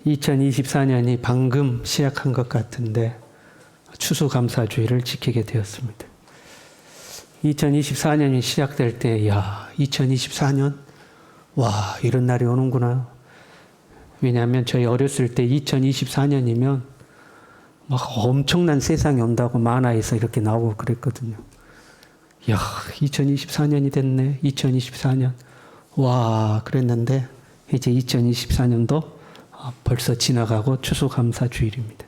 2024년이 방금 시작한 것 같은데 추수감사주의를 지키게 되었습니다. 2024년이 시작될 때, 2024년? 와, 이런 날이 오는구나. 왜냐하면 저희 어렸을 때 2024년이면 막 엄청난 세상이 온다고 만화에서 이렇게 나오고 그랬거든요. 2024년이 됐네. 2024년. 와, 그랬는데 이제 2024년도 벌써 지나가고 추수감사주일입니다.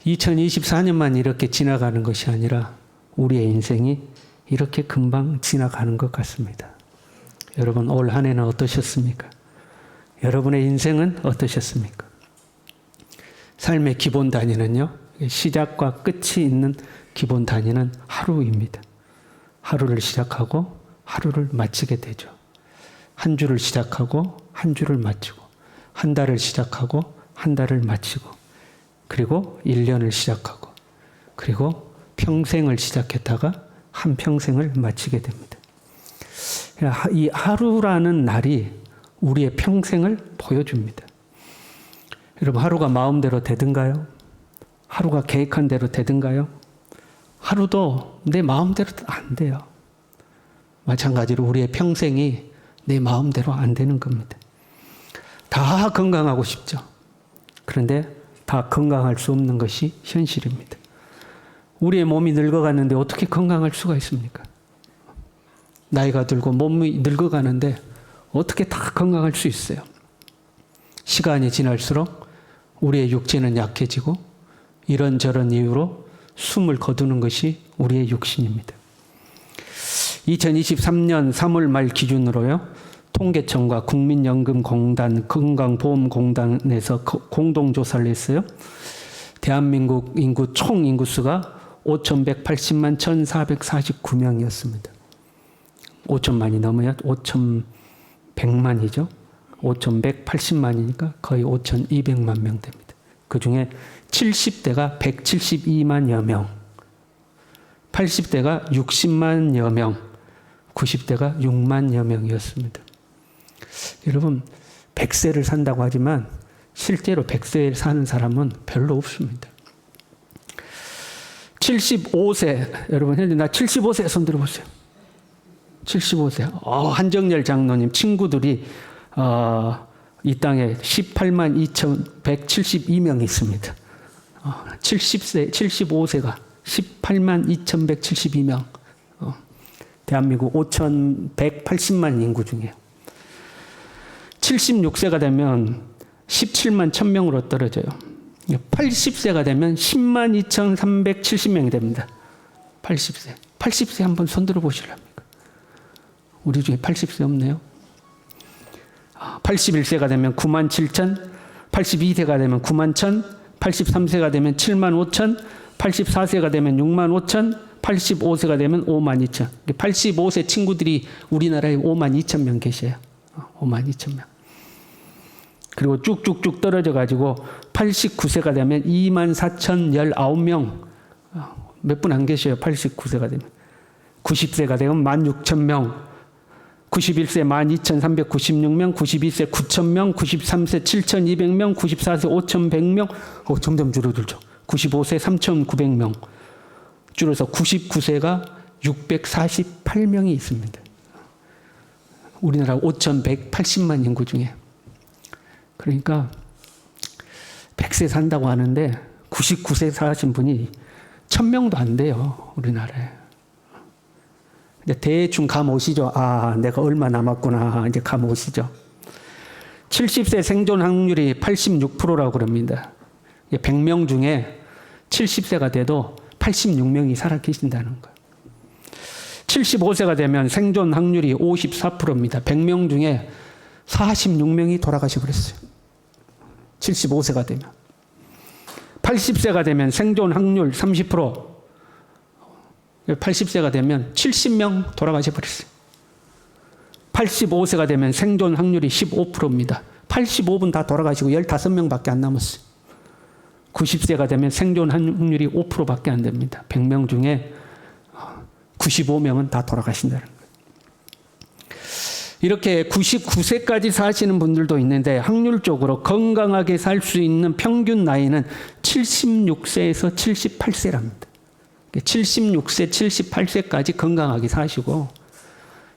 2024년만 이렇게 지나가는 것이 아니라 우리의 인생이 이렇게 금방 지나가는 것 같습니다. 여러분, 올 한 해는 어떠셨습니까? 여러분의 인생은 어떠셨습니까? 삶의 기본 단위는요, 시작과 끝이 있는 기본 단위는 하루입니다. 하루를 시작하고 하루를 마치게 되죠. 한 주를 시작하고 한 주를 마치고, 한 달을 시작하고 한 달을 마치고, 그리고 1년을 시작하고, 그리고 평생을 시작했다가 한 평생을 마치게 됩니다. 이 하루라는 날이 우리의 평생을 보여줍니다. 여러분, 하루가 마음대로 되든가요? 하루가 계획한 대로 되든가요? 하루도 내 마음대로 안 돼요. 마찬가지로 우리의 평생이 내 마음대로 안 되는 겁니다. 다 건강하고 싶죠. 그런데 다 건강할 수 없는 것이 현실입니다. 우리의 몸이 늙어가는데 어떻게 건강할 수가 있습니까? 나이가 들고 몸이 늙어가는데 어떻게 다 건강할 수 있어요? 시간이 지날수록 우리의 육체는 약해지고 이런저런 이유로 숨을 거두는 것이 우리의 육신입니다. 2023년 3월 말 기준으로요, 통계청과 국민연금공단, 건강보험공단에서 공동조사를 했어요. 대한민국 인구 총 인구수가 5,180만 1,449명이었습니다. 5천만이 넘어야 5,100만이죠. 5,180만이니까 거의 5,200만 명 됩니다. 그 중에 70대가 172만여 명, 80대가 60만여 명, 90대가 6만여 명이었습니다. 여러분, 100세를 산다고 하지만 실제로 100세를 사는 사람은 별로 없습니다. 75세, 여러분 현재 나 75세 손 들어보세요. 75세. 한정열 장로님 친구들이 이 땅에 18만 2,172명이 있습니다. 75세가 18만 2,172명. 대한민국 5,180만 인구 중에 76세가 되면 17만 1,000명으로 떨어져요. 80세가 되면 10만 2,370명이 됩니다. 80세. 80세 한번 손들어 보시랍니까? 우리 중에 80세 없네요. 81세가 되면 9만 7천, 82세가 되면 9만 1천, 83세가 되면 7만 5천, 84세가 되면 6만 5천, 85세가 되면 5만 2천. 85세 친구들이 우리나라에 5만 2천 명 계셔요. 5만 2천 명. 그리고 쭉쭉쭉 떨어져 가지고 89세가 되면 2만 4,019명. 몇 분 안 계셔요. 89세가 되면. 90세가 되면 1만 6천 명. 91세 12,396명, 92세 9,000명, 93세 7,200명, 94세 5,100명, 점점 줄어들죠. 95세 3,900명, 줄어서 99세가 648명이 있습니다. 우리나라 5,180만 인구 중에. 그러니까 100세 산다고 하는데 99세 사신 분이 1,000명도 안 돼요, 우리나라에. 대충 감 오시죠? 내가 얼마 남았구나. 이제 감 오시죠? 70세 생존 확률이 86%라고 그럽니다. 100명 중에 70세가 돼도 86명이 살아 계신다는 거예요. 75세가 되면 생존 확률이 54%입니다. 100명 중에 46명이 돌아가셔 버렸어요. 75세가 되면. 80세가 되면 생존 확률 30%. 80세가 되면 70명 돌아가셔 버렸어요. 85세가 되면 생존 확률이 15%입니다. 85분 다 돌아가시고 15명밖에 안 남았어요. 90세가 되면 생존 확률이 5%밖에 안 됩니다. 100명 중에 95명은 다 돌아가신다는 거예요. 이렇게 99세까지 사시는 분들도 있는데 확률적으로 건강하게 살 수 있는 평균 나이는 76세에서 78세랍니다. 76세, 78세까지 건강하게 사시고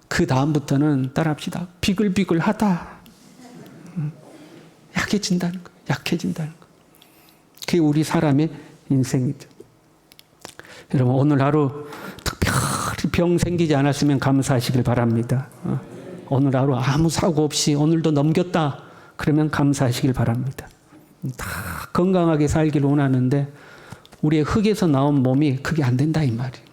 그 다음부터는 따라합시다. 비글비글하다. 약해진다는 거예요. 약해진다는 거예요. 그게 우리 사람의 인생이죠. 여러분 오늘 하루 특별히 병 생기지 않았으면 감사하시길 바랍니다. 오늘 하루 아무 사고 없이 오늘도 넘겼다 그러면 감사하시길 바랍니다. 다 건강하게 살기를 원하는데 우리의 흙에서 나온 몸이 그게 안 된다 이 말이에요.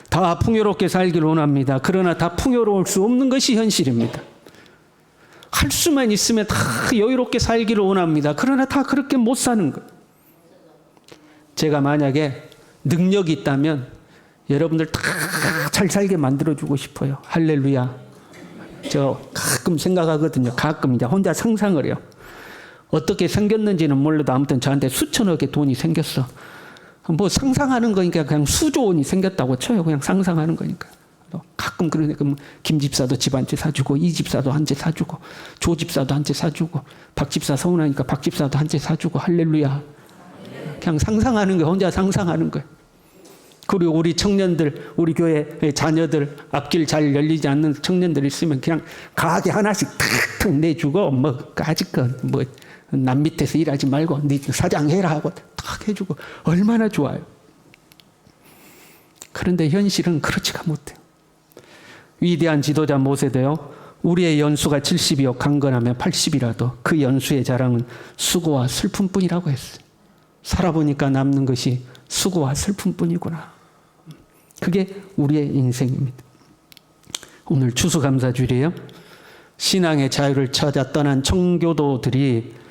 다 풍요롭게 살기를 원합니다. 그러나 다 풍요로울 수 없는 것이 현실입니다. 할 수만 있으면 다 여유롭게 살기를 원합니다. 그러나 다 그렇게 못 사는 거예요. 제가 만약에 능력이 있다면 여러분들 다 잘 살게 만들어주고 싶어요. 할렐루야. 저 가끔 생각하거든요. 가끔 이제 혼자 상상을 해요. 어떻게 생겼는지는 몰라도 아무튼 저한테 수천억의 돈이 생겼어. 뭐 상상하는 거니까 그냥 수조 원이 생겼다고 쳐요. 그냥 상상하는 거니까. 가끔 그러니까 김 집사도 집 한 채 사주고 이 집사도 한 채 사주고 조 집사도 한 채 사주고 박 집사 서운하니까 박 집사도 한 채 사주고 할렐루야. 그냥 상상하는 거예요. 혼자 상상하는 거예요. 그리고 우리 청년들, 우리 교회 자녀들 앞길 잘 열리지 않는 청년들 있으면 그냥 가게 하나씩 탁탁 내주고 뭐 아직은 뭐 남 밑에서 일하지 말고 네 사장 해라 하고 탁 해주고 얼마나 좋아요. 그런데 현실은 그렇지가 못해요. 위대한 지도자 모세도요. 우리의 연수가 70이요 강건하면 80이라도 그 연수의 자랑은 수고와 슬픔뿐이라고 했어요. 살아보니까 남는 것이 수고와 슬픔뿐이구나. 그게 우리의 인생입니다. 오늘 추수감사주일이에요. 신앙의 자유를 찾아 떠난 청교도들이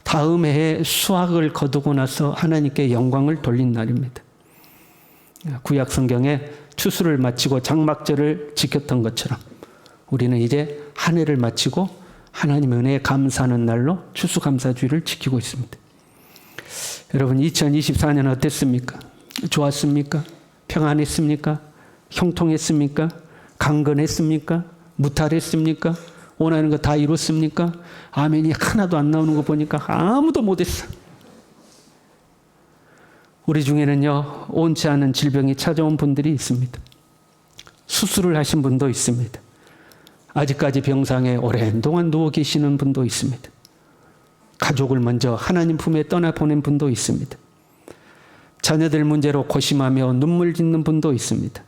다음 해에 수확을 거두고 나서 하나님께 영광을 돌린 날입니다. 구약 성경에 추수를 마치고 장막절을 지켰던 것처럼 우리는 이제 한 해를 마치고 하나님의 은혜에 감사하는 날로 추수감사주일을 지키고 있습니다. 여러분 2024년 어땠습니까? 좋았습니까? 평안했습니까? 형통했습니까? 강건했습니까? 무탈했습니까? 원하는 거 다 이뤘습니까? 아멘이 하나도 안 나오는 거 보니까 아무도 못했어. 우리 중에는요, 온치 않은 질병이 찾아온 분들이 있습니다. 수술을 하신 분도 있습니다. 아직까지 병상에 오랜 동안 누워 계시는 분도 있습니다. 가족을 먼저 하나님 품에 떠나보낸 분도 있습니다. 자녀들 문제로 고심하며 눈물 짓는 분도 있습니다.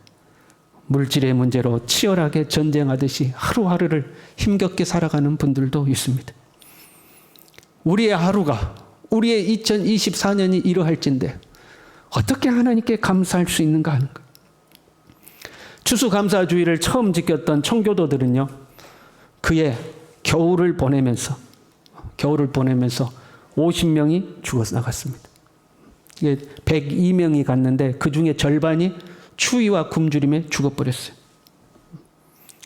물질의 문제로 치열하게 전쟁하듯이 하루하루를 힘겹게 살아가는 분들도 있습니다. 우리의 하루가, 우리의 2024년이 이러할진데 어떻게 하나님께 감사할 수 있는가 하는 거예요. 추수감사주의를 처음 지켰던 청교도들은요, 그의 겨울을 보내면서 50명이 죽어 나갔습니다. 102명이 갔는데 그 중에 절반이 추위와 굶주림에 죽어버렸어요.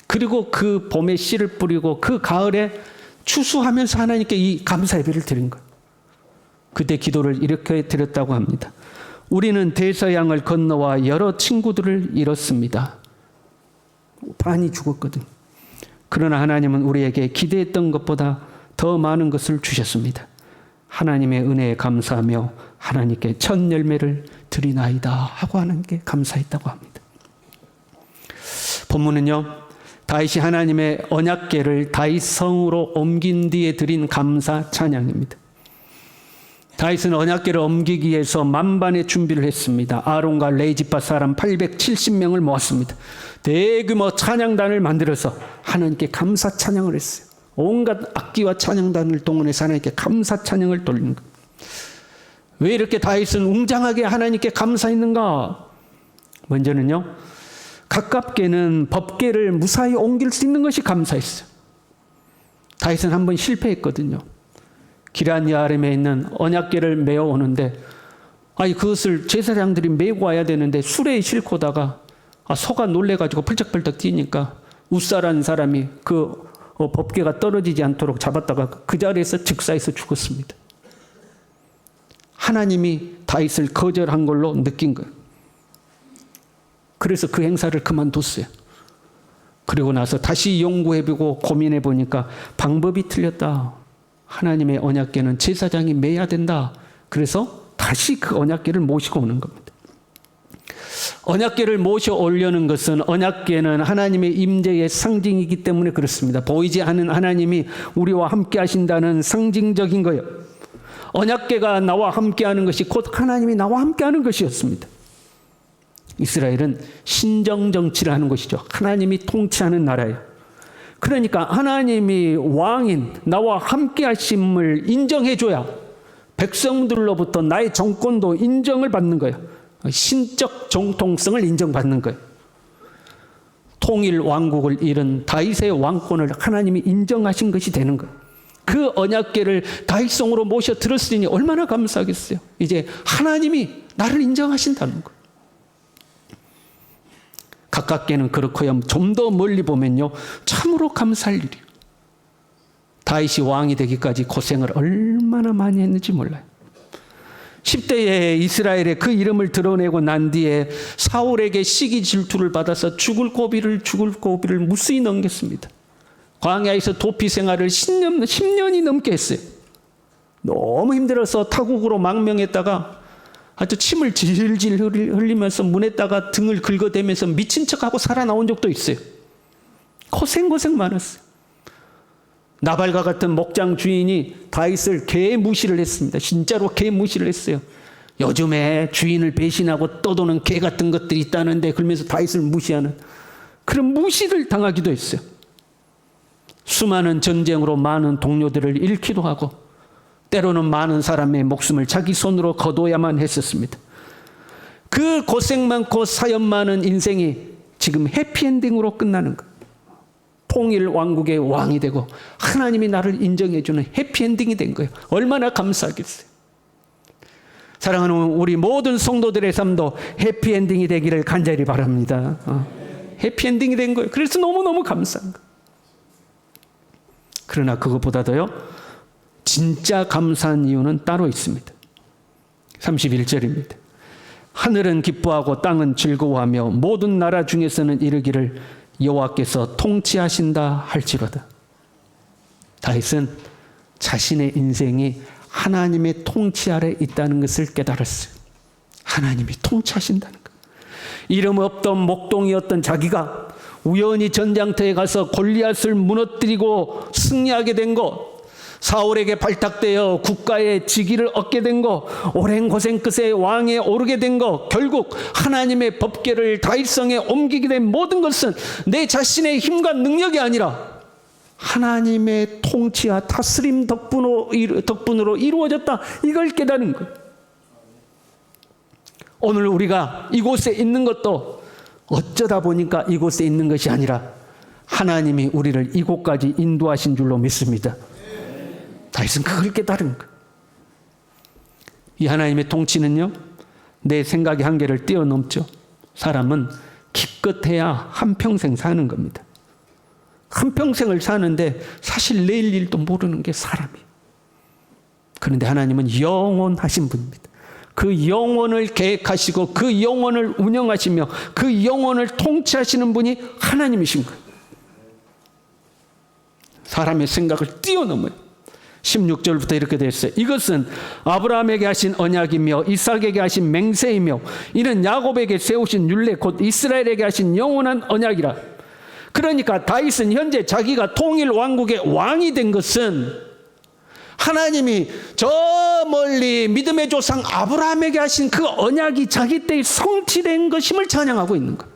그리고 그 봄에 씨를 뿌리고 그 가을에 추수하면서 하나님께 이 감사 예배를 드린 거예요. 그때 기도를 이렇게 드렸다고 합니다. 우리는 대서양을 건너와 여러 친구들을 잃었습니다. 반이 죽었거든요. 그러나 하나님은 우리에게 기대했던 것보다 더 많은 것을 주셨습니다. 하나님의 은혜에 감사하며 하나님께 첫 열매를 드리나이다 하고 하나님께 감사했다고 합니다. 본문은요, 다윗이 하나님의 언약궤를 다윗 성으로 옮긴 뒤에 드린 감사 찬양입니다. 다윗은 언약궤를 옮기기 위해서 만반의 준비를 했습니다. 아론과 레이지파 사람 870명을 모았습니다. 대규모 찬양단을 만들어서 하나님께 감사 찬양을 했어요. 온갖 악기와 찬양단을 동원해서 하나님께 감사 찬양을 돌리는 거예요. 왜 이렇게 다윗은 웅장하게 하나님께 감사했는가? 먼저는요, 가깝게는 법궤를 무사히 옮길 수 있는 것이 감사했어요. 다윗은 한번 실패했거든요. 기럇 여아림에 있는 언약궤를 메어 오는데, 그것을 제사장들이 메고 와야 되는데 수레에 싣고다가 소가 놀래가지고 펄쩍펄쩍 뛰니까 웃사라는 사람이 그 법궤가 떨어지지 않도록 잡았다가 그 자리에서 즉사해서 죽었습니다. 하나님이 다윗을 거절한 걸로 느낀 거예요. 그래서 그 행사를 그만뒀어요. 그리고 나서 다시 연구해보고 고민해보니까 방법이 틀렸다. 하나님의 언약궤는 제사장이 매야 된다. 그래서 다시 그 언약궤를 모시고 오는 겁니다. 언약궤를 모셔 오려는 것은, 언약궤는 하나님의 임재의 상징이기 때문에 그렇습니다. 보이지 않는 하나님이 우리와 함께 하신다는 상징적인 거예요. 언약궤가 나와 함께 하는 것이 곧 하나님이 나와 함께 하는 것이었습니다. 이스라엘은 신정정치를 하는 것이죠. 하나님이 통치하는 나라예요. 그러니까 하나님이 왕인 나와 함께 하심을 인정해줘야 백성들로부터 나의 정권도 인정을 받는 거예요. 신적 정통성을 인정받는 거예요. 통일 왕국을 잃은 다윗의 왕권을 하나님이 인정하신 것이 되는 거예요. 그 언약궤를 다윗성으로 모셔 들었으니 얼마나 감사하겠어요. 이제 하나님이 나를 인정하신다는 거예요. 가깝게는 그렇고요. 좀 더 멀리 보면요, 참으로 감사할 일이에요. 다윗이 왕이 되기까지 고생을 얼마나 많이 했는지 몰라요. 10대에 이스라엘의 그 이름을 드러내고 난 뒤에 사울에게 시기 질투를 받아서 죽을 고비를 무수히 넘겼습니다. 광야에서 도피 생활을 10년이 넘게 했어요. 너무 힘들어서 타국으로 망명했다가 아주 침을 질질 흘리면서 문에다가 등을 긁어대면서 미친 척하고 살아나온 적도 있어요. 고생 많았어요. 나발과 같은 목장 주인이 다윗을 개무시를 했습니다. 진짜로 개무시를 했어요. 요즘에 주인을 배신하고 떠도는 개 같은 것들이 있다는데, 그러면서 다윗을 무시하는 그런 무시를 당하기도 했어요. 수많은 전쟁으로 많은 동료들을 잃기도 하고, 때로는 많은 사람의 목숨을 자기 손으로 거둬야만 했었습니다. 그 고생 많고 사연 많은 인생이 지금 해피엔딩으로 끝나는 거예요. 통일 왕국의 왕이 되고 하나님이 나를 인정해주는 해피엔딩이 된 거예요. 얼마나 감사하겠어요. 사랑하는 우리 모든 성도들의 삶도 해피엔딩이 되기를 간절히 바랍니다. 해피엔딩이 된 거예요. 그래서 너무너무 감사한 거예요. 그러나 그것보다도요, 진짜 감사한 이유는 따로 있습니다. 31절입니다. 하늘은 기뻐하고 땅은 즐거워하며 모든 나라 중에서는 이르기를 여호와께서 통치하신다 할지로다. 다윗은 자신의 인생이 하나님의 통치 아래 있다는 것을 깨달았어요. 하나님이 통치하신다는 것. 이름 없던 목동이었던 자기가 우연히 전장터에 가서 골리앗을 무너뜨리고 승리하게 된 것, 사울에게 발탁되어 국가의 직위를 얻게 된 것, 오랜 고생 끝에 왕에 오르게 된 것, 결국 하나님의 법궤를 다윗성에 옮기게 된 모든 것은 내 자신의 힘과 능력이 아니라 하나님의 통치와 다스림 덕분으로 이루어졌다. 이걸 깨닫는 거예요. 오늘 우리가 이곳에 있는 것도 어쩌다 보니까 이곳에 있는 것이 아니라 하나님이 우리를 이곳까지 인도하신 줄로 믿습니다. 다윗은 그걸 깨달은 거예요. 이 하나님의 통치는요, 내 생각의 한계를 뛰어넘죠. 사람은 기껏해야 한평생 사는 겁니다. 한평생을 사는데 사실 내일 일도 모르는 게 사람이에요. 그런데 하나님은 영원하신 분입니다. 그 영원을 계획하시고 그 영원을 운영하시며 그 영원을 통치하시는 분이 하나님이신 거예요. 사람의 생각을 뛰어넘어요. 16절부터 이렇게 되어 있어요. 이것은 아브라함에게 하신 언약이며 이삭에게 하신 맹세이며 이는 야곱에게 세우신 율례 곧 이스라엘에게 하신 영원한 언약이라. 그러니까 다윗은 현재 자기가 통일 왕국의 왕이 된 것은 하나님이 저 멀리 믿음의 조상 아브라함에게 하신 그 언약이 자기 때에 성취된 것임을 찬양하고 있는 거예요.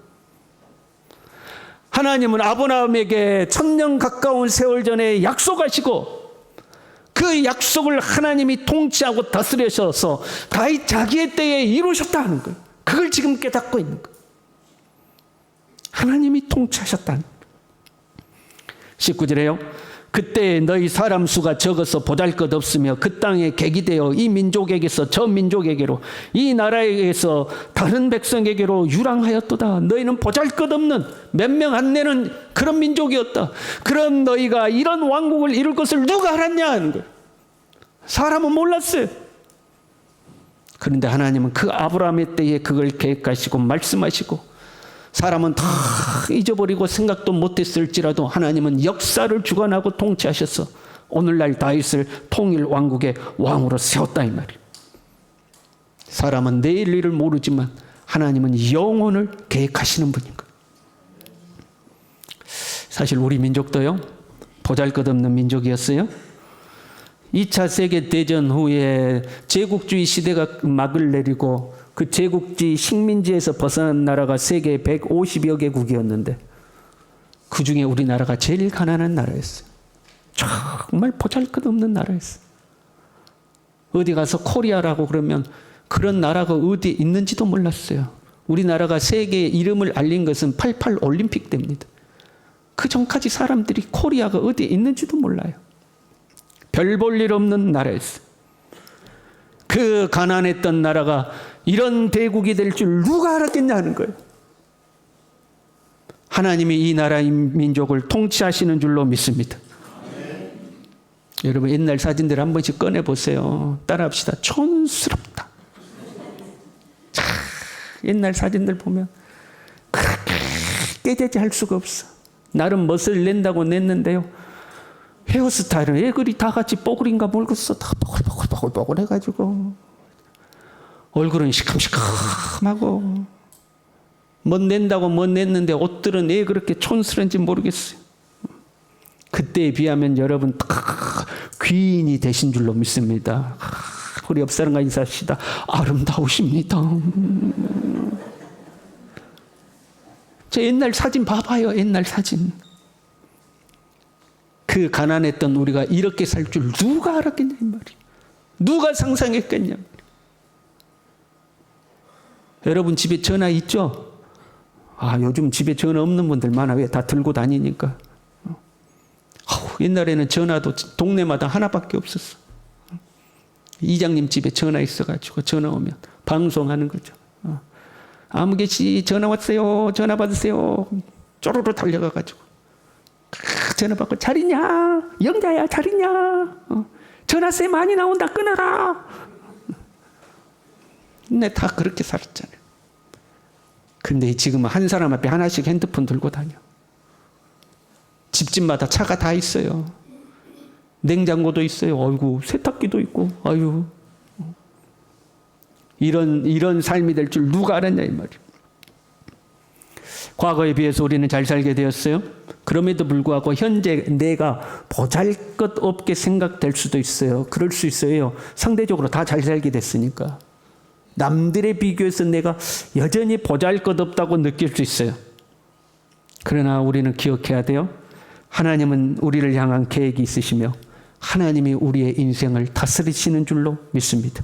하나님은 아브라함에게 1000년 가까운 세월 전에 약속하시고 그 약속을 하나님이 통치하고 다스리셔서 다윗 자기의 때에 이루셨다는 거예요. 그걸 지금 깨닫고 있는 거예요. 하나님이 통치하셨다는 거예요. 19절에요. 그때 너희 사람 수가 적어서 보잘것없으며 그 땅에 객이 되어 이 민족에게서 저 민족에게로 이 나라에게서 다른 백성에게로 유랑하였도다. 너희는 보잘것없는 몇 명 안 내는 그런 민족이었다. 그런 너희가 이런 왕국을 이룰 것을 누가 알았냐 하는 거예요. 사람은 몰랐어요. 그런데 하나님은 그 아브라함의 때에 그걸 계획하시고 말씀하시고 사람은 다 잊어버리고 생각도 못했을지라도 하나님은 역사를 주관하고 통치하셔서 오늘날 다윗을 통일 왕국의 왕으로 세웠다 이 말이에요. 사람은 내일 일을 모르지만 하나님은 영혼을 계획하시는 분인 거예요. 사실 우리 민족도요, 보잘것없는 민족이었어요. 2차 세계대전 후에 제국주의 시대가 막을 내리고 그 제국주의 식민지에서 벗어난 나라가 세계 150여 개국이었는데 그 중에 우리나라가 제일 가난한 나라였어요. 정말 보잘것없는 나라였어요. 어디 가서 코리아라고 그러면 그런 나라가 어디 있는지도 몰랐어요. 우리나라가 세계에 이름을 알린 것은 88 올림픽 때입니다. 그 전까지 사람들이 코리아가 어디에 있는지도 몰라요. 별 볼 일 없는 나라였어요. 그 가난했던 나라가 이런 대국이 될 줄 누가 알았겠냐는 거예요. 하나님이 이 나라의 민족을 통치하시는 줄로 믿습니다. 여러분 옛날 사진들 한 번씩 꺼내보세요. 따라합시다. 촌스럽다. 자, 옛날 사진들 보면 그렇게 깨재지할 수가 없어. 나름 멋을 낸다고 냈는데요. 헤어스타일은 애글이 다 같이 뽀글인가 모르겠어. 다 뽀글뽀글 해가지고 얼굴은 시큼시큼하고 멋 낸다고 멋 냈는데 옷들은 왜 그렇게 촌스러운지 모르겠어요. 그때에 비하면 여러분 귀인이 되신 줄로 믿습니다. 우리 옆 사람과 인사합시다. 아름다우십니다. 저 옛날 사진 봐봐요. 옛날 사진. 그 가난했던 우리가 이렇게 살 줄 누가 알았겠냐 이 말이에요. 누가 상상했겠냐. 여러분 집에 전화 있죠? 요즘 집에 전화 없는 분들 많아. 왜? 다 들고 다니니까. 옛날에는 전화도 동네마다 하나밖에 없었어. 이장님 집에 전화 있어가지고 전화 오면 방송하는 거죠. 아무개씨 전화 왔어요. 전화 받으세요. 쪼르르 달려가가지고 전화 받고 잘 있냐? 영자야 잘 있냐? 전화세 많이 나온다 끊어라. 네, 다 그렇게 살았잖아요. 근데 지금은 한 사람 앞에 하나씩 핸드폰 들고 다녀. 집집마다 차가 다 있어요. 냉장고도 있어요. 어이구, 세탁기도 있고, 아유. 이런 삶이 될 줄 누가 알았냐, 이 말이에요. 과거에 비해서 우리는 잘 살게 되었어요. 그럼에도 불구하고 현재 내가 보잘것없게 생각될 수도 있어요. 그럴 수 있어요. 상대적으로 다 잘 살게 됐으니까. 남들에 비교해서 내가 여전히 보잘것없다고 느낄 수 있어요. 그러나 우리는 기억해야 돼요. 하나님은 우리를 향한 계획이 있으시며 하나님이 우리의 인생을 다스리시는 줄로 믿습니다.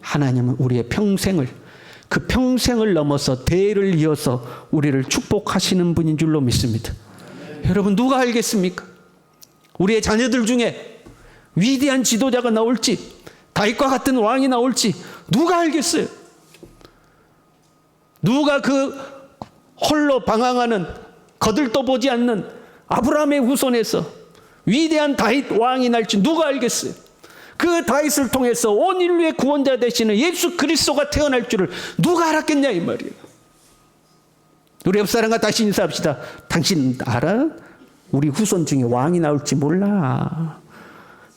하나님은 우리의 평생을, 그 평생을 넘어서 대를 이어서 우리를 축복하시는 분인 줄로 믿습니다. 여러분 누가 알겠습니까? 우리의 자녀들 중에 위대한 지도자가 나올지 다윗과 같은 왕이 나올지 누가 알겠어요? 누가 그 홀로 방황하는 거들떠 보지 않는 아브라함의 후손에서 위대한 다윗 왕이 날지 누가 알겠어요? 그 다윗을 통해서 온 인류의 구원자 되시는 예수 그리스도가 태어날 줄을 누가 알았겠냐 이 말이에요. 우리 옆 사람과 다시 인사합시다. 당신 알아? 우리 후손 중에 왕이 나올지 몰라.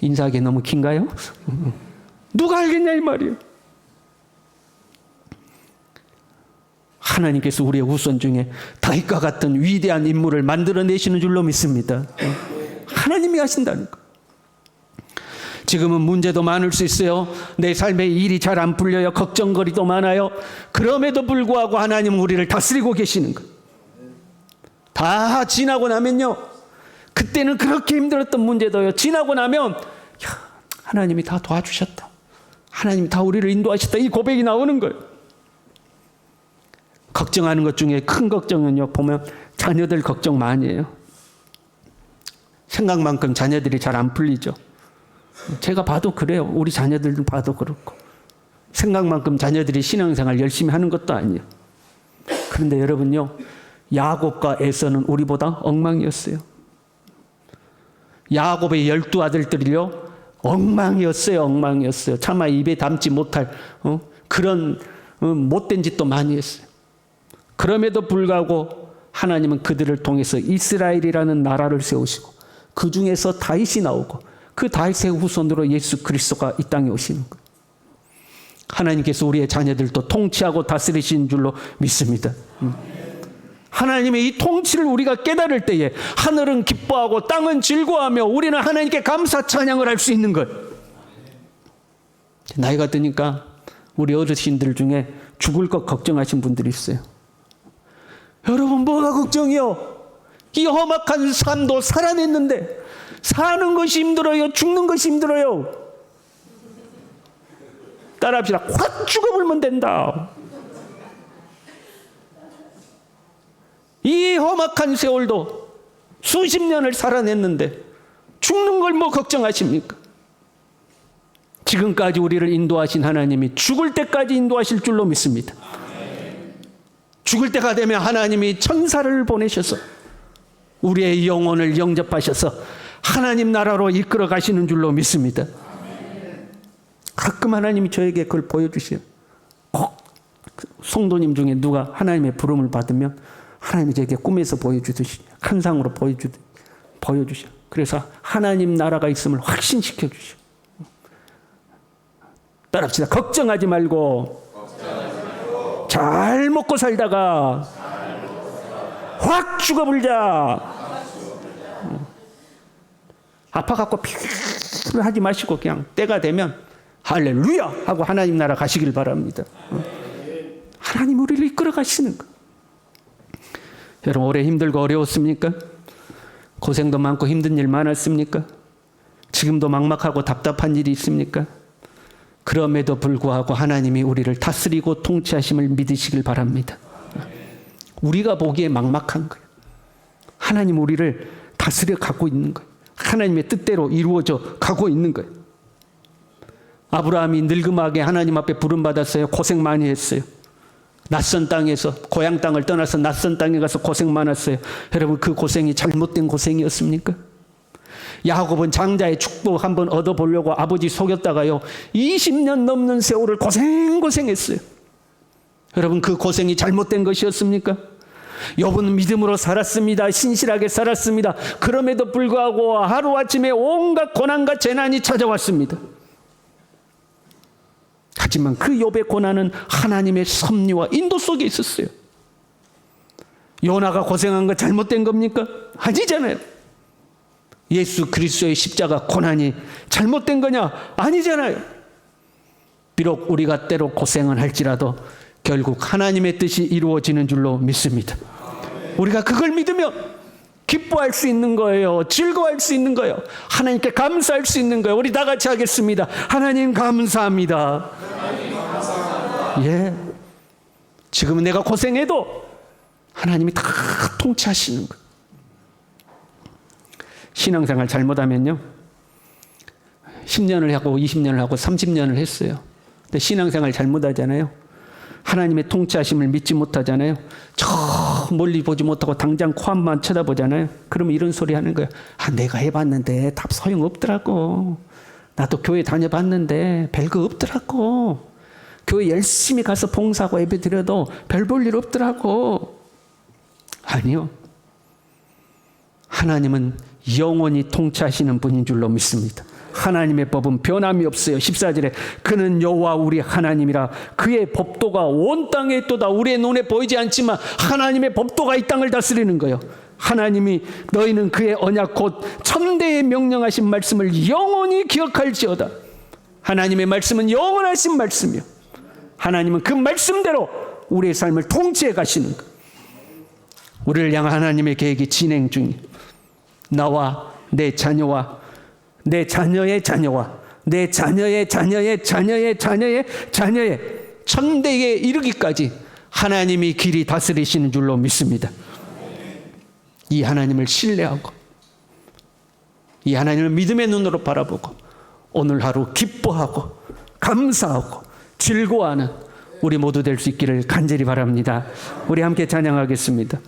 인사하기 너무 긴가요? 누가 알겠냐 이 말이에요. 하나님께서 우리의 후손 중에 다윗과 같은 위대한 인물을 만들어내시는 줄로 믿습니다. 하나님이 하신다는 거. 지금은 문제도 많을 수 있어요. 내 삶에 일이 잘 안 풀려요. 걱정거리도 많아요. 그럼에도 불구하고 하나님은 우리를 다스리고 계시는 거. 다 지나고 나면요. 그때는 그렇게 힘들었던 문제도요. 지나고 나면 하나님이 다 도와주셨다. 하나님이 다 우리를 인도하셨다. 이 고백이 나오는 거예요. 걱정하는 것 중에 큰 걱정은요. 보면 자녀들 걱정 많이 해요. 생각만큼 자녀들이 잘 안 풀리죠. 제가 봐도 그래요. 우리 자녀들도 봐도 그렇고. 생각만큼 자녀들이 신앙생활 열심히 하는 것도 아니에요. 그런데 여러분요. 야곱과 에서는 우리보다 엉망이었어요. 야곱의 12아들들이요. 엉망이었어요. 엉망이었어요. 차마 입에 담지 못할 그런 못된 짓도 많이 했어요. 그럼에도 불구하고 하나님은 그들을 통해서 이스라엘이라는 나라를 세우시고 그 중에서 다윗이 나오고 그 다윗의 후손으로 예수 그리스도가 이 땅에 오시는 거예요. 하나님께서 우리의 자녀들도 통치하고 다스리신 줄로 믿습니다. 하나님의 이 통치를 우리가 깨달을 때에 하늘은 기뻐하고 땅은 즐거워하며 우리는 하나님께 감사 찬양을 할 수 있는 것. 나이가 드니까 우리 어르신들 중에 죽을 것 걱정하신 분들이 있어요. 여러분, 뭐가 걱정이요? 이 험악한 삶도 살아냈는데 사는 것이 힘들어요? 죽는 것이 힘들어요? 따라합시다. 확 죽어버리면 된다. 이 험악한 세월도 수십 년을 살아냈는데 죽는 걸 뭐 걱정하십니까? 지금까지 우리를 인도하신 하나님이 죽을 때까지 인도하실 줄로 믿습니다. 죽을 때가 되면 하나님이 천사를 보내셔서 우리의 영혼을 영접하셔서 하나님 나라로 이끌어 가시는 줄로 믿습니다. 가끔 하나님이 저에게 그걸 보여주세요. 꼭 성도님 중에 누가 하나님의 부름을 받으면 하나님이 저에게 꿈에서 보여주듯이 환상으로 보여주셔. 그래서 하나님 나라가 있음을 확신시켜 주셔. 따라합시다. 걱정하지 말고 잘 먹고 살다가 확 죽어버리자. 아파갖고 피하지 마시고 그냥 때가 되면 할렐루야 하고 하나님 나라 가시길 바랍니다. 하나님 우리를 이끌어 가시는 거. 여러분, 올해 힘들고 어려웠습니까? 고생도 많고 힘든 일 많았습니까? 지금도 막막하고 답답한 일이 있습니까? 그럼에도 불구하고 하나님이 우리를 다스리고 통치하심을 믿으시길 바랍니다. 우리가 보기에 막막한 거예요. 하나님 우리를 다스려 가고 있는 거예요. 하나님의 뜻대로 이루어져 가고 있는 거예요. 아브라함이 늙음하게 하나님 앞에 부름받았어요. 고생 많이 했어요. 낯선 땅에서 고향 땅을 떠나서 낯선 땅에 가서 고생 많았어요. 여러분, 그 고생이 잘못된 고생이었습니까? 야곱은 장자의 축복 한번 얻어보려고 아버지 속였다가요 20년 넘는 세월을 고생했어요. 여러분, 그 고생이 잘못된 것이었습니까? 욥은 믿음으로 살았습니다. 신실하게 살았습니다. 그럼에도 불구하고 하루아침에 온갖 고난과 재난이 찾아왔습니다. 하지만 그 욥의 고난은 하나님의 섭리와 인도 속에 있었어요. 요나가 고생한 거 잘못된 겁니까? 아니잖아요. 예수 그리스도의 십자가 고난이 잘못된 거냐? 아니잖아요. 비록 우리가 때로 고생을 할지라도 결국 하나님의 뜻이 이루어지는 줄로 믿습니다. 우리가 그걸 믿으면 기뻐할 수 있는 거예요. 즐거워할 수 있는 거예요. 하나님께 감사할 수 있는 거예요. 우리 다 같이 하겠습니다. 하나님 감사합니다. 예. 지금은 내가 고생해도 하나님이 다 통치하시는 거예요. 신앙생활 잘못하면요 10년을 하고 20년을 하고 30년을 했어요. 근데 신앙생활 잘못하잖아요. 하나님의 통치하심을 믿지 못하잖아요. 저 멀리 보지 못하고 당장 코앞만 쳐다보잖아요. 그러면 이런 소리 하는 거예요. 내가 해봤는데 답 소용없더라고. 나도 교회 다녀봤는데 별거 없더라고. 교회 열심히 가서 봉사하고 예배 드려도 별 볼 일 없더라고. 아니요. 하나님은 영원히 통치하시는 분인 줄로 믿습니다. 하나님의 법은 변함이 없어요. 14절에 그는 여호와 우리 하나님이라 그의 법도가 온 땅에 있도다. 우리의 눈에 보이지 않지만 하나님의 법도가 이 땅을 다스리는 거예요. 하나님이 너희는 그의 언약 곧 천대에 명령하신 말씀을 영원히 기억할지어다. 하나님의 말씀은 영원하신 말씀이요. 하나님은 그 말씀대로 우리의 삶을 통치해 가시는 거예요. 우리를 향한 하나님의 계획이 진행 중이에요. 나와 내 자녀와 내 자녀의 자녀와 내 자녀의 자녀의 자녀의 자녀의 자녀의 천대에 이르기까지 하나님이 길이 다스리시는 줄로 믿습니다. 이 하나님을 신뢰하고 이 하나님을 믿음의 눈으로 바라보고 오늘 하루 기뻐하고 감사하고 즐거워하는 우리 모두 될 수 있기를 간절히 바랍니다. 우리 함께 찬양하겠습니다.